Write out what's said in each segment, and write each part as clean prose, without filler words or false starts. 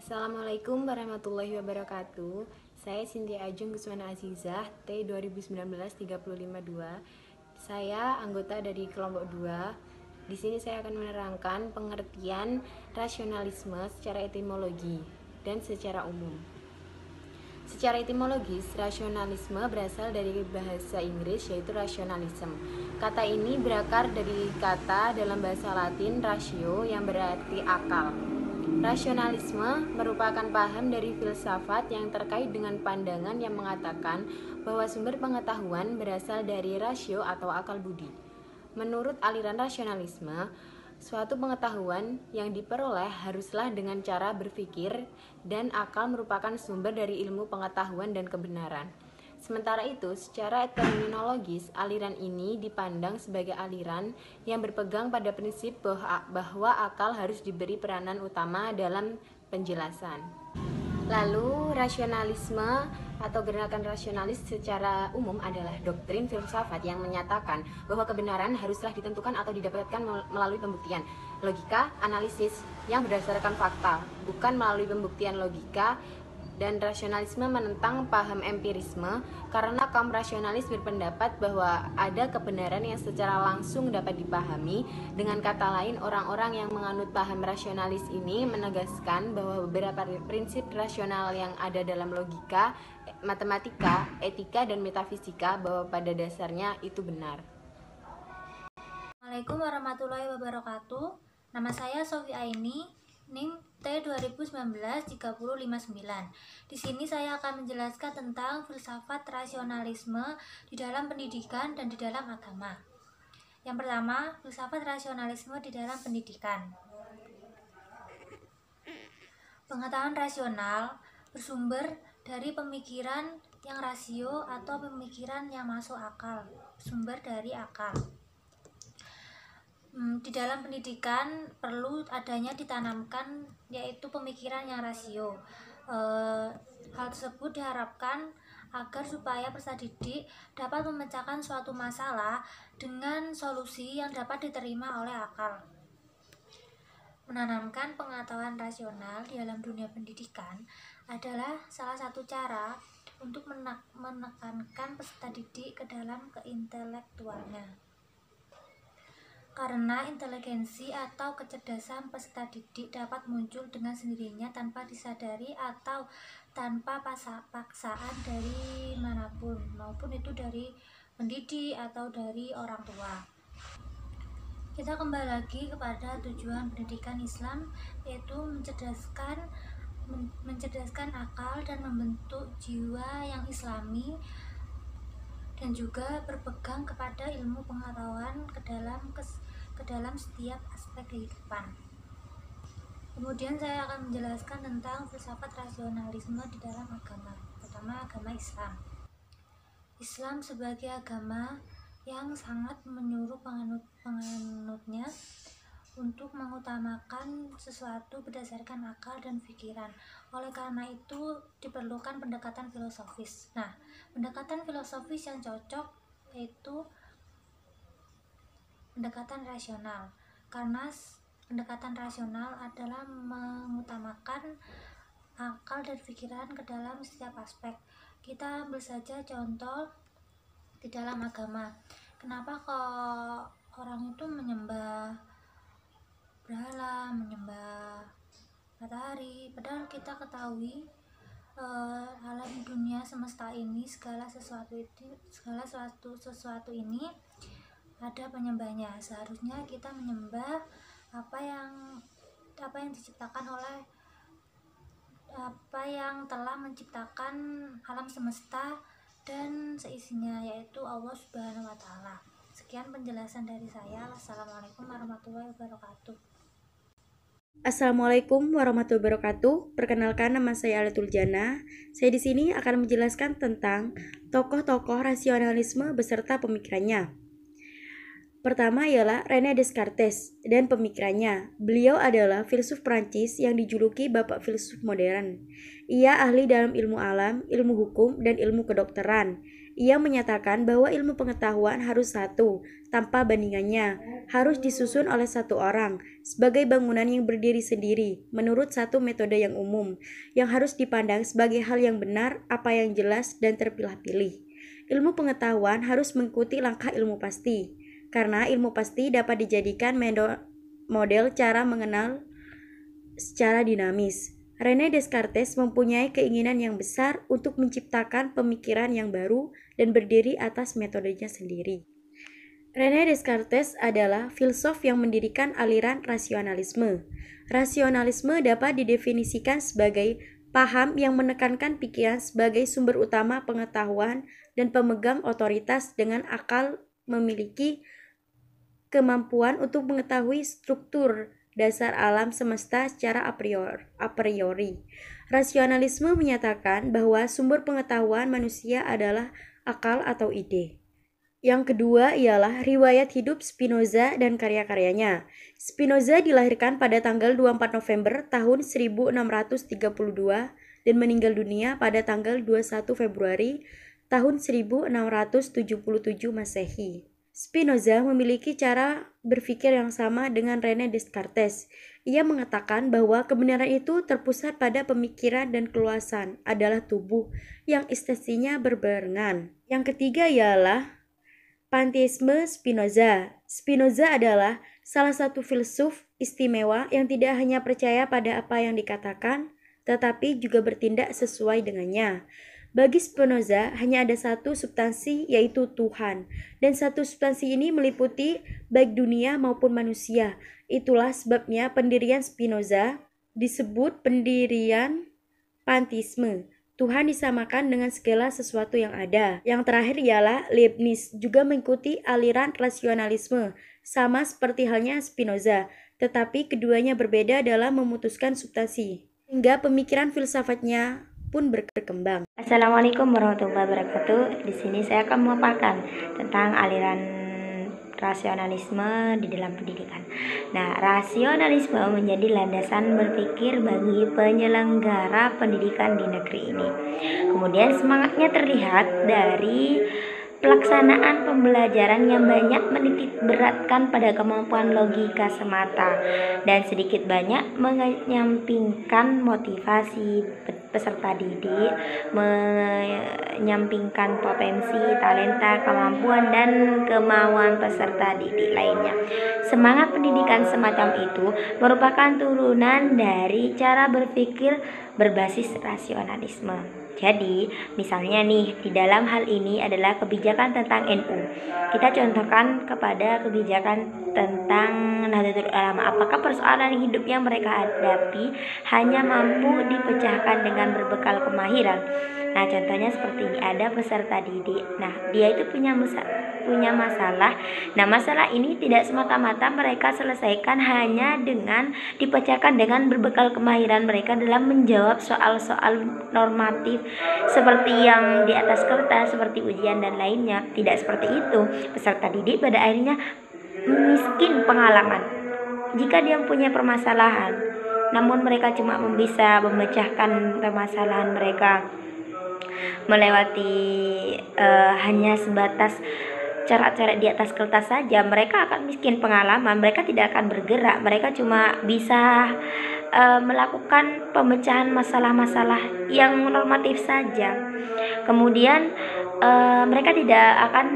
Assalamualaikum warahmatullahi wabarakatuh. Saya Cynthia Ajeng Guswana Azizah, T 2019-352. Saya anggota dari kelompok 2. Di sini saya akan menerangkan pengertian rasionalisme secara etimologi dan secara umum. Secara etimologis, rasionalisme berasal dari bahasa Inggris yaitu rationalism. Kata ini berakar dari kata dalam bahasa Latin ratio yang berarti akal. Rasionalisme merupakan paham dari filsafat yang terkait dengan pandangan yang mengatakan bahwa sumber pengetahuan berasal dari rasio atau akal budi. Menurut aliran rasionalisme, suatu pengetahuan yang diperoleh haruslah dengan cara berpikir, dan akal merupakan sumber dari ilmu pengetahuan dan kebenaran. Sementara itu, secara terminologis, aliran ini dipandang sebagai aliran yang berpegang pada prinsip bahwa akal harus diberi peranan utama dalam penjelasan. Lalu, rasionalisme atau gerakan rasionalis secara umum adalah doktrin filsafat yang menyatakan bahwa kebenaran haruslah ditentukan atau didapatkan melalui pembuktian logika, analisis yang berdasarkan fakta, bukan melalui pembuktian logika. Dan rasionalisme menentang paham empirisme karena kaum rasionalis berpendapat bahwa ada kebenaran yang secara langsung dapat dipahami. Dengan kata lain, orang-orang yang menganut paham rasionalis ini menegaskan bahwa beberapa prinsip rasional yang ada dalam logika, matematika, etika, dan metafisika bahwa pada dasarnya itu benar. Assalamualaikum warahmatullahi wabarakatuh. Nama saya Sofi Aini, NIM T 2019-3059. Di sini saya akan menjelaskan tentang filsafat rasionalisme di dalam pendidikan dan di dalam agama. Yang pertama, filsafat rasionalisme di dalam pendidikan. Pengetahuan rasional bersumber dari pemikiran yang rasio atau pemikiran yang masuk akal, sumber dari akal. Di dalam pendidikan perlu adanya ditanamkan yaitu pemikiran yang rasio. Hal tersebut diharapkan agar supaya peserta didik dapat memecahkan suatu masalah dengan solusi yang dapat diterima oleh akal. Menanamkan pengetahuan rasional di dalam dunia pendidikan adalah salah satu cara untuk menekankan peserta didik ke dalam keintelektualnya. Karena inteligensi atau kecerdasan peserta didik dapat muncul dengan sendirinya tanpa disadari atau tanpa paksaan dari manapun, maupun itu dari pendidik atau dari orang tua. Kita kembali lagi kepada tujuan pendidikan Islam, yaitu mencerdaskan akal dan membentuk jiwa yang islami, dan juga berpegang kepada ilmu pengetahuan ke dalam setiap aspek kehidupan. Kemudian saya akan menjelaskan tentang filsafat rasionalisme di dalam agama, terutama agama Islam. Islam sebagai agama yang sangat menyuruh penganutnya untuk mengutamakan sesuatu berdasarkan akal dan pikiran. Oleh karena itu diperlukan pendekatan filosofis. Nah, pendekatan filosofis yang cocok yaitu pendekatan rasional, karena pendekatan rasional adalah mengutamakan akal dan pikiran ke dalam setiap aspek. Kita ambil saja contoh di dalam agama. Kenapa kok orang itu menyembah berhala, menyembah matahari, padahal kita ketahui alam dunia semesta ini, segala sesuatu ini ada penyembahnya. Seharusnya kita menyembah apa yang diciptakan oleh apa yang telah menciptakan alam semesta dan seisinya, yaitu Allah Subhanahu wa Ta'ala. Sekian penjelasan dari saya. Wassalamualaikum warahmatullahi wabarakatuh. Assalamualaikum warahmatullahi wabarakatuh. Perkenalkan, nama saya Alatul Jana. Saya di sini akan menjelaskan tentang tokoh-tokoh rasionalisme beserta pemikirannya. Pertama ialah René Descartes dan pemikirannya. Beliau adalah filsuf Prancis yang dijuluki Bapak Filsuf Modern. Ia ahli dalam ilmu alam, ilmu hukum, dan ilmu kedokteran. Ia menyatakan bahwa ilmu pengetahuan harus satu, tanpa bandingannya, harus disusun oleh satu orang, sebagai bangunan yang berdiri sendiri, menurut satu metode yang umum, yang harus dipandang sebagai hal yang benar, apa yang jelas, dan terpilah-pilih. Ilmu pengetahuan harus mengikuti langkah ilmu pasti, karena ilmu pasti dapat dijadikan model cara mengenal secara dinamis. René Descartes mempunyai keinginan yang besar untuk menciptakan pemikiran yang baru dan berdiri atas metodenya sendiri. René Descartes adalah filsuf yang mendirikan aliran rasionalisme. Rasionalisme dapat didefinisikan sebagai paham yang menekankan pikiran sebagai sumber utama pengetahuan dan pemegang otoritas dengan akal memiliki kemampuan untuk mengetahui struktur dasar alam semesta secara a priori. Rasionalisme menyatakan bahwa sumber pengetahuan manusia adalah akal atau ide. Yang kedua ialah riwayat hidup Spinoza dan karya-karyanya. Spinoza dilahirkan pada tanggal 24 November tahun 1632 dan meninggal dunia pada tanggal 21 Februari tahun 1677 Masehi. Spinoza memiliki cara berpikir yang sama dengan René Descartes. Ia mengatakan bahwa kebenaran itu terpusat pada pemikiran dan keluasan adalah tubuh yang esensinya berbarengan. Yang ketiga ialah panteisme Spinoza. Spinoza adalah salah satu filsuf istimewa yang tidak hanya percaya pada apa yang dikatakan, tetapi juga bertindak sesuai dengannya. Bagi Spinoza, hanya ada satu substansi, yaitu Tuhan. Dan satu substansi ini meliputi baik dunia maupun manusia. Itulah sebabnya pendirian Spinoza disebut pendirian panteisme. Tuhan disamakan dengan segala sesuatu yang ada. Yang terakhir ialah Leibniz, juga mengikuti aliran rasionalisme, sama seperti halnya Spinoza. Tetapi keduanya berbeda dalam memutuskan substansi, hingga pemikiran filsafatnya pun berkembang. Assalamualaikum warahmatullahi wabarakatuh. Di sini saya akan memaparkan tentang aliran rasionalisme di dalam pendidikan. Nah, rasionalisme menjadi landasan berpikir bagi penyelenggara pendidikan di negeri ini. Kemudian semangatnya terlihat dari pelaksanaan pembelajaran yang banyak menitik beratkan pada kemampuan logika semata dan sedikit banyak menyampingkan motivasi peserta didik, menyampingkan potensi, talenta, kemampuan, dan kemauan peserta didik lainnya. Semangat pendidikan semacam itu merupakan turunan dari cara berpikir berbasis rasionalisme. Jadi, misalnya nih, di dalam hal ini adalah kebijakan tentang NU. Kita contohkan kepada kebijakan tentang Nahdlatul Ulama. Apakah persoalan hidup yang mereka hadapi hanya mampu dipecahkan dengan berbekal kemahiran? Nah, contohnya seperti ini, ada peserta didik. Nah, dia itu punya masalah. Nah, masalah ini tidak semata-mata mereka selesaikan hanya dengan dipecahkan dengan berbekal kemahiran mereka dalam menjawab soal-soal normatif seperti yang di atas kertas, seperti ujian dan lainnya. Tidak seperti itu. Peserta didik pada akhirnya miskin pengalaman. Jika dia punya permasalahan, namun mereka cuma bisa memecahkan permasalahan mereka melewati hanya sebatas cara-cara di atas kertas saja, mereka akan miskin pengalaman, mereka tidak akan bergerak, mereka cuma bisa melakukan pemecahan masalah-masalah yang normatif saja. Kemudian mereka tidak akan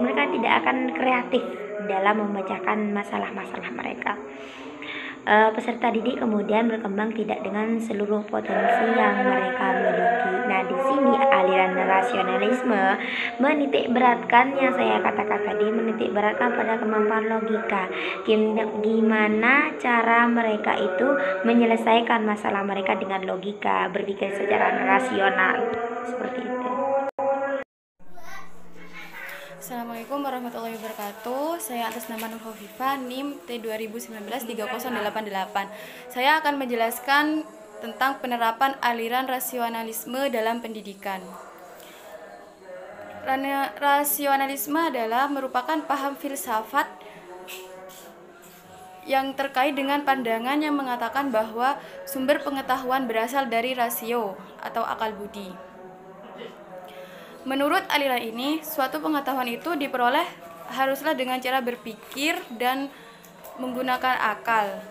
mereka tidak akan kreatif dalam memecahkan masalah-masalah mereka. Peserta didik kemudian berkembang tidak dengan seluruh potensi yang mereka miliki. Nah, di sini aliran rasionalisme menitik beratkan yang saya katakan tadi, menitik beratkan pada kemampuan logika. Gimana cara mereka itu menyelesaikan masalah mereka dengan logika, berpikir secara rasional, seperti itu. Assalamualaikum warahmatullahi wabarakatuh. Saya atas nama Nur Khofifah, NIM T2019-3088. Saya akan menjelaskan tentang penerapan aliran rasionalisme dalam pendidikan. Rasionalisme adalah merupakan paham filsafat yang terkait dengan pandangan yang mengatakan bahwa sumber pengetahuan berasal dari rasio atau akal budi. Menurut aliran ini, suatu pengetahuan itu diperoleh haruslah dengan cara berpikir dan menggunakan akal,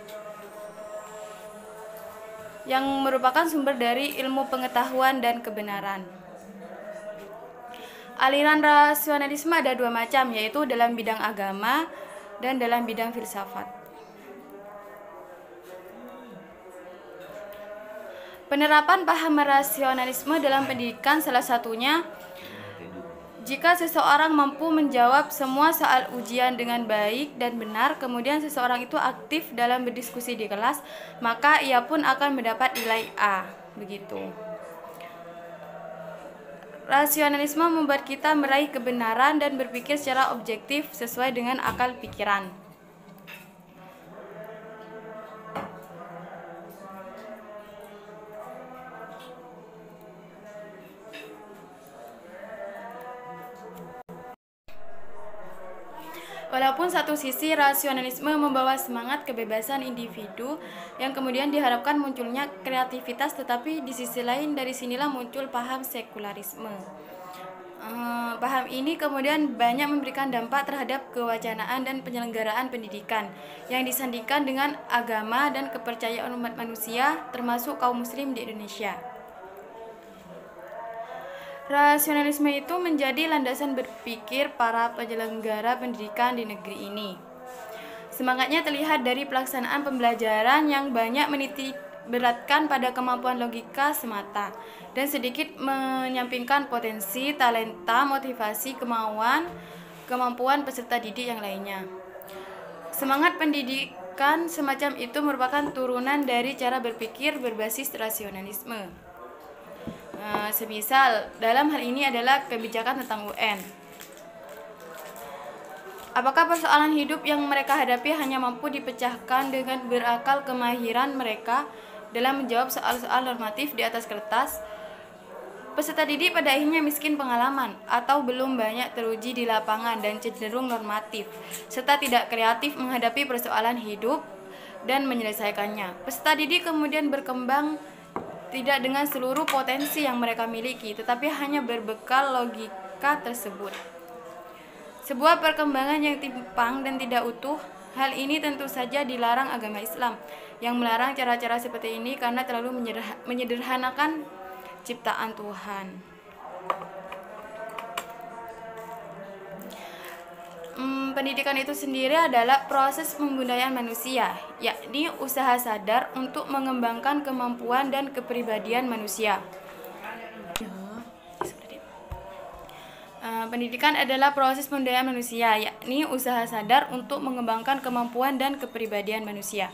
yang merupakan sumber dari ilmu pengetahuan dan kebenaran. Aliran rasionalisme ada dua macam, yaitu dalam bidang agama dan dalam bidang filsafat. Penerapan paham rasionalisme dalam pendidikan salah satunya, jika seseorang mampu menjawab semua soal ujian dengan baik dan benar, kemudian seseorang itu aktif dalam berdiskusi di kelas, maka ia pun akan mendapat nilai A. Begitu. Rasionalisme membuat kita meraih kebenaran dan berpikir secara objektif sesuai dengan akal pikiran. Walaupun satu sisi rasionalisme membawa semangat kebebasan individu yang kemudian diharapkan munculnya kreativitas, tetapi di sisi lain dari sinilah muncul paham sekularisme. Paham ini kemudian banyak memberikan dampak terhadap kewacanaan dan penyelenggaraan pendidikan yang disandingkan dengan agama dan kepercayaan umat manusia termasuk kaum muslim di Indonesia. Rasionalisme itu menjadi landasan berpikir para penyelenggara pendidikan di negeri ini. Semangatnya terlihat dari pelaksanaan pembelajaran yang banyak menitik beratkan pada kemampuan logika semata dan sedikit menyampingkan potensi, talenta, motivasi, kemampuan peserta didik yang lainnya. Semangat pendidikan semacam itu merupakan turunan dari cara berpikir berbasis rasionalisme. Semisal dalam hal ini adalah kebijakan tentang UN. Apakah persoalan hidup yang mereka hadapi hanya mampu dipecahkan dengan berakal kemahiran mereka dalam menjawab soal-soal normatif di atas kertas? Peserta didik pada akhirnya miskin pengalaman atau belum banyak teruji di lapangan dan cenderung normatif, serta tidak kreatif menghadapi persoalan hidup dan menyelesaikannya. Peserta didik kemudian berkembang tidak dengan seluruh potensi yang mereka miliki, tetapi hanya berbekal logika tersebut. Sebuah perkembangan yang timpang dan tidak utuh, hal ini tentu saja dilarang agama Islam, yang melarang cara-cara seperti ini karena terlalu menyederhanakan ciptaan Tuhan. Pendidikan itu sendiri adalah proses pembudayaan manusia, yakni usaha sadar untuk mengembangkan kemampuan dan kepribadian manusia. Pendidikan adalah proses pembudayaan manusia, yakni usaha sadar untuk mengembangkan kemampuan dan kepribadian manusia,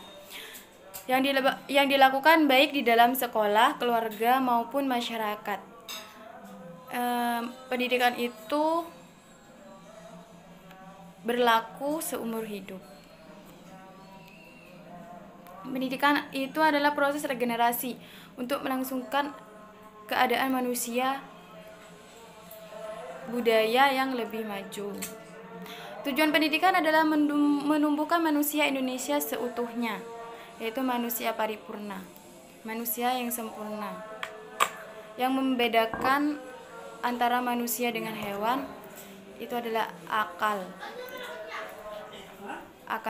yang dilakukan baik di dalam sekolah, keluarga, maupun masyarakat. Pendidikan itu berlaku seumur hidup. Pendidikan itu adalah proses regenerasi untuk melangsungkan keadaan manusia budaya yang lebih maju. Tujuan pendidikan adalah menumbuhkan manusia Indonesia seutuhnya, yaitu manusia paripurna, manusia yang sempurna. Yang membedakan antara manusia dengan hewan itu adalah akal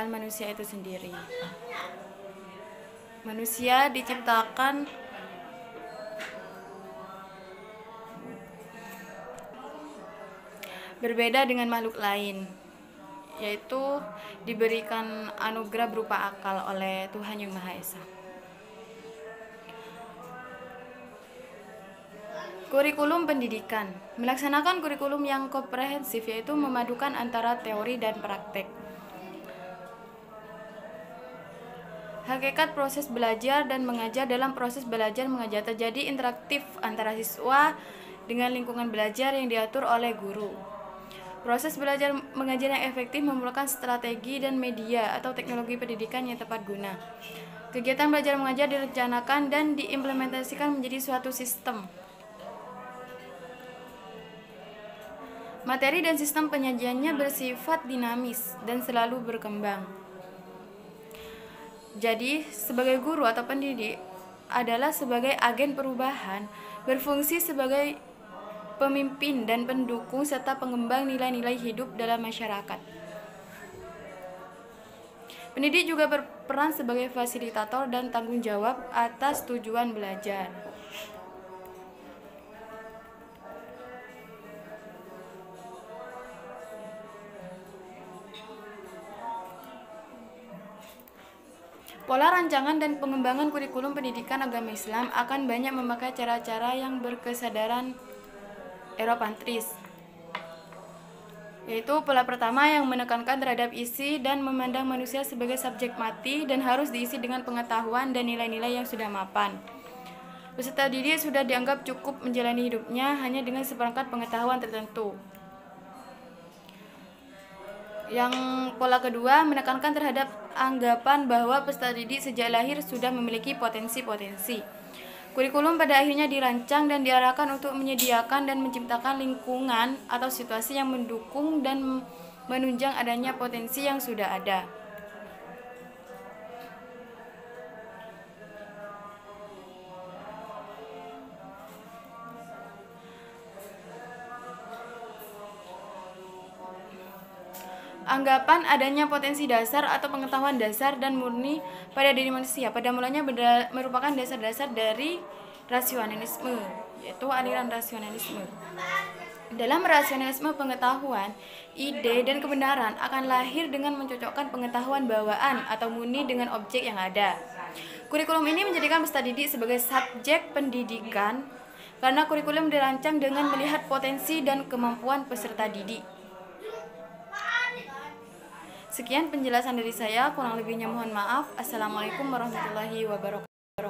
manusia itu sendiri. Manusia diciptakan berbeda dengan makhluk lain, yaitu diberikan anugerah berupa akal oleh Tuhan Yang Maha Esa. Kurikulum pendidikan melaksanakan kurikulum yang komprehensif, yaitu memadukan antara teori dan praktek. Hakikat proses belajar dan mengajar. Dalam proses belajar mengajar terjadi interaktif antara siswa dengan lingkungan belajar yang diatur oleh guru. Proses belajar mengajar yang efektif memerlukan strategi dan media atau teknologi pendidikan yang tepat guna. Kegiatan belajar mengajar direncanakan dan diimplementasikan menjadi suatu sistem. Materi dan sistem penyajiannya bersifat dinamis dan selalu berkembang. Jadi, sebagai guru atau pendidik adalah sebagai agen perubahan, berfungsi sebagai pemimpin dan pendukung serta pengembang nilai-nilai hidup dalam masyarakat. Pendidik juga berperan sebagai fasilitator dan tanggung jawab atas tujuan belajar. Pola rancangan dan pengembangan kurikulum pendidikan agama Islam akan banyak memakai cara-cara yang berkesadaran Eropantris, yaitu pola pertama yang menekankan terhadap isi dan memandang manusia sebagai subjek mati dan harus diisi dengan pengetahuan dan nilai-nilai yang sudah mapan. Peserta didik sudah dianggap cukup menjalani hidupnya hanya dengan seperangkat pengetahuan tertentu. Yang pola kedua menekankan terhadap anggapan bahwa peserta didik sejak lahir sudah memiliki potensi-potensi. Kurikulum pada akhirnya dirancang dan diarahkan untuk menyediakan dan menciptakan lingkungan atau situasi yang mendukung dan menunjang adanya potensi yang sudah ada. Anggapan adanya potensi dasar atau pengetahuan dasar dan murni pada diri manusia pada mulanya merupakan dasar-dasar dari rasionalisme, yaitu aliran rasionalisme. Dalam rasionalisme pengetahuan, ide dan kebenaran akan lahir dengan mencocokkan pengetahuan bawaan atau murni dengan objek yang ada. Kurikulum ini menjadikan peserta didik sebagai subjek pendidikan karena kurikulum dirancang dengan melihat potensi dan kemampuan peserta didik. Sekian penjelasan dari saya, kurang lebihnya mohon maaf. Assalamualaikum warahmatullahi wabarakatuh.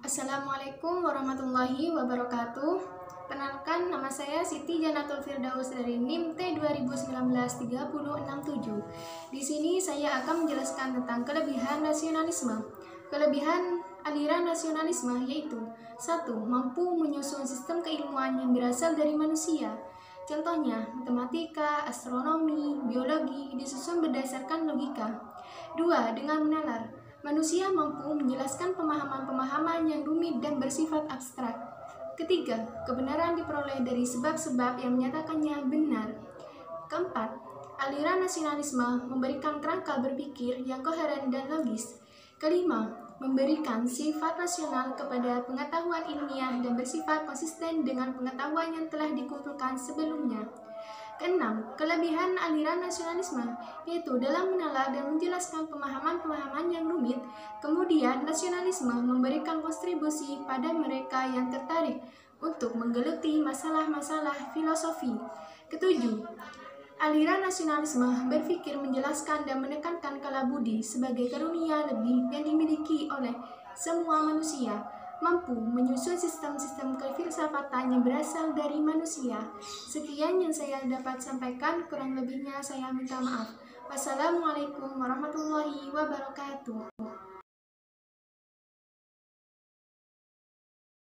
Assalamualaikum warahmatullahi wabarakatuh. Kenalkan, nama saya Siti Janatul Firdaus dari NIM T 2019-3067. Di sini saya akan menjelaskan tentang kelebihan nasionalisme. Kelebihan aliran nasionalisme yaitu 1. Mampu menyusun sistem keilmuan yang berasal dari manusia. Contohnya, matematika, astronomi, biologi disusun berdasarkan logika. 2. Dengan menalar, manusia mampu menjelaskan pemahaman-pemahaman yang rumit dan bersifat abstrak. Ketiga, kebenaran diperoleh dari sebab-sebab yang menyatakannya benar. Keempat, aliran nasionalisme memberikan kerangka berpikir yang koheren dan logis. Kelima, memberikan sifat rasional kepada pengetahuan ilmiah dan bersifat konsisten dengan pengetahuan yang telah dikumpulkan sebelumnya. Keenam, kelebihan aliran nasionalisme yaitu dalam menalar dan menjelaskan pemahaman-pemahaman yang rumit. Kemudian, nasionalisme memberikan kontribusi pada mereka yang tertarik untuk menggeluti masalah-masalah filosofi. Ketujuh, aliran nasionalisme berpikir menjelaskan dan menekankan kala budi sebagai karunia lebih yang dimiliki oleh semua manusia, mampu menyusun sistem-sistem kefilsafatan yang berasal dari manusia. Sekian yang saya dapat sampaikan, kurang lebihnya saya minta maaf. Wassalamualaikum warahmatullahi wabarakatuh.